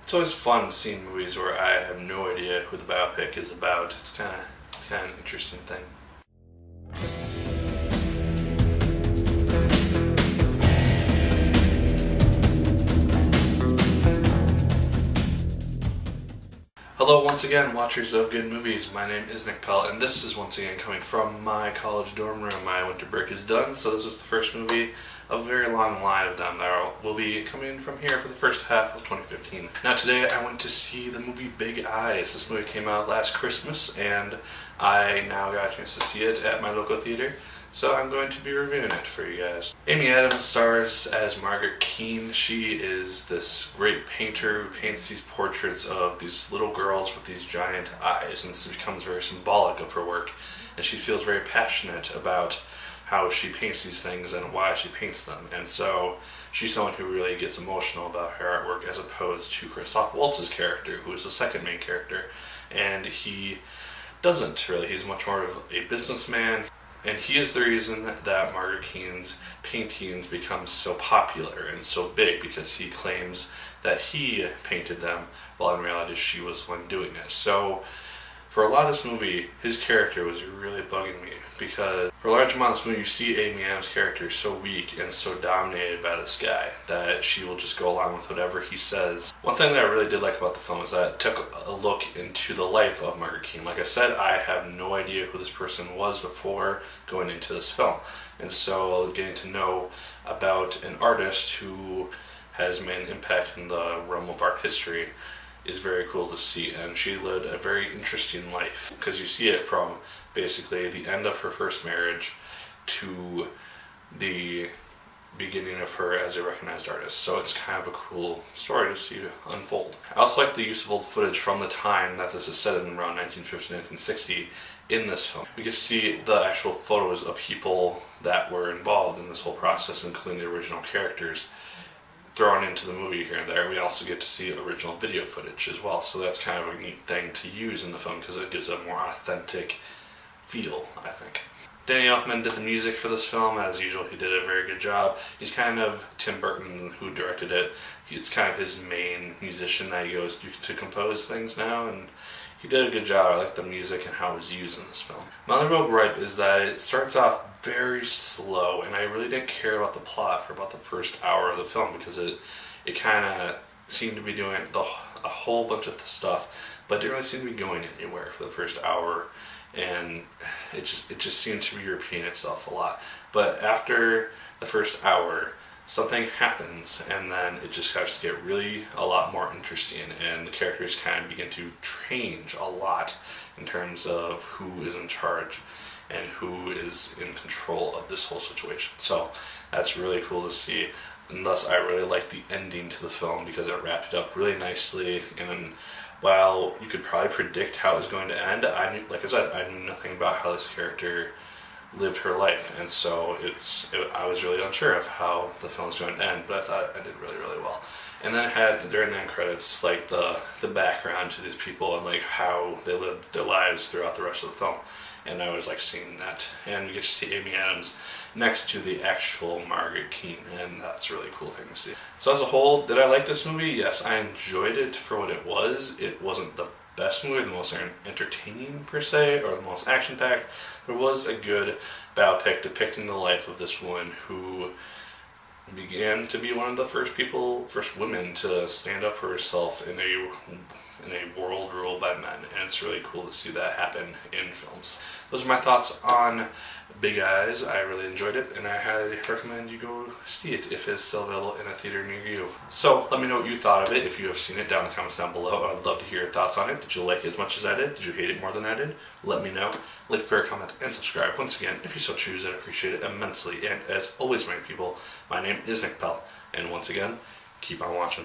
It's always fun seeing movies where I have no idea who the biopic is about. It's kind of an interesting thing. Hello once again, watchers of good movies. My name is Nick Pell, and this is once again coming from my college dorm room. My winter break is done, so this is the first movie of a very long line of them that will be coming from here for the first half of 2015. Now today I went to see the movie Big Eyes. This movie came out last Christmas, and I now got a chance to see it at my local theater, so I'm going to be reviewing it for you guys. Amy Adams stars as Margaret Keane. She is this great painter who paints these portraits of these little girls with these giant eyes, and this becomes very symbolic of her work, and she feels very passionate about how she paints these things and why she paints them. And so she's someone who really gets emotional about her artwork, as opposed to Christoph Waltz's character, who is the second main character, and he doesn't really. He's much more of a businessman, and he is the reason that Margaret Keane's paintings become so popular and so big, because he claims that he painted them, while in reality she was the one doing it. So for a lot of this movie, his character was really bugging me, because for a large amount of this movie you see Amy Adams' character so weak and so dominated by this guy that she will just go along with whatever he says. One thing that I really did like about the film is that it took a look into the life of Margaret Keane. Like I said, I have no idea who this person was before going into this film, and so getting to know about an artist who has made an impact in the realm of art history is very cool to see. And she led a very interesting life, because you see it from basically the end of her first marriage to the beginning of her as a recognized artist. So it's kind of a cool story to see unfold. I also like the use of old footage from the time that this is set in, around 1950, 1960, in this film. We get to see the actual photos of people that were involved in this whole process, including the original characters, thrown into the movie here and there. We also get to see original video footage as well, so that's kind of a neat thing to use in the film, because it gives a more authentic feel, I think. Danny Elfman did the music for this film. As usual, he did a very good job. He's kind of Tim Burton, who directed it. It's kind of his main musician that he goes to compose things now, and he did a good job. I like the music and how it was used in this film. My other real gripe is that it starts off very slow, and I really didn't care about the plot for about the first hour of the film, because it kind of seemed to be doing a whole bunch of stuff, but didn't really seem to be going anywhere for the first hour, and it just seemed to be repeating itself a lot. But after the first hour, something happens, and then it just starts to get really a lot more interesting, and the characters kind of begin to change a lot in terms of who is in charge and who is in control of this whole situation. So that's really cool to see, and thus I really like the ending to the film, because it wrapped it up really nicely. And while you could probably predict how it was going to end, like I said, I knew nothing about how this character lived her life, and so I was really unsure of how the film was going to end, but I thought it ended really, really well. And then it had, during the end credits, like the background to these people and like how they lived their lives throughout the rest of the film, and I was like seeing that, and we get to see Amy Adams next to the actual Margaret Keane, and that's a really cool thing to see. So as a whole, did I like this movie? Yes, I enjoyed it for what it was. It wasn't the best movie, the most entertaining per se, or the most action-packed, but it was a good biopic depicting the life of this woman who began to be one of the first women to stand up for herself in a world ruled by men, and it's really cool to see that happen in films. Those are my thoughts on Big Eyes. I really enjoyed it, and I highly recommend you go see it if it's still available in a theater near you. So let me know what you thought of it, if you have seen it, down in the comments down below. I'd love to hear your thoughts on it. Did you like it as much as I did? Did you hate it more than I did? Let me know. Like, favorite, comment, and subscribe. Once again, if you so choose, I'd appreciate it immensely. And as always, my people, my name is Nick Pell, and once again, keep on watching.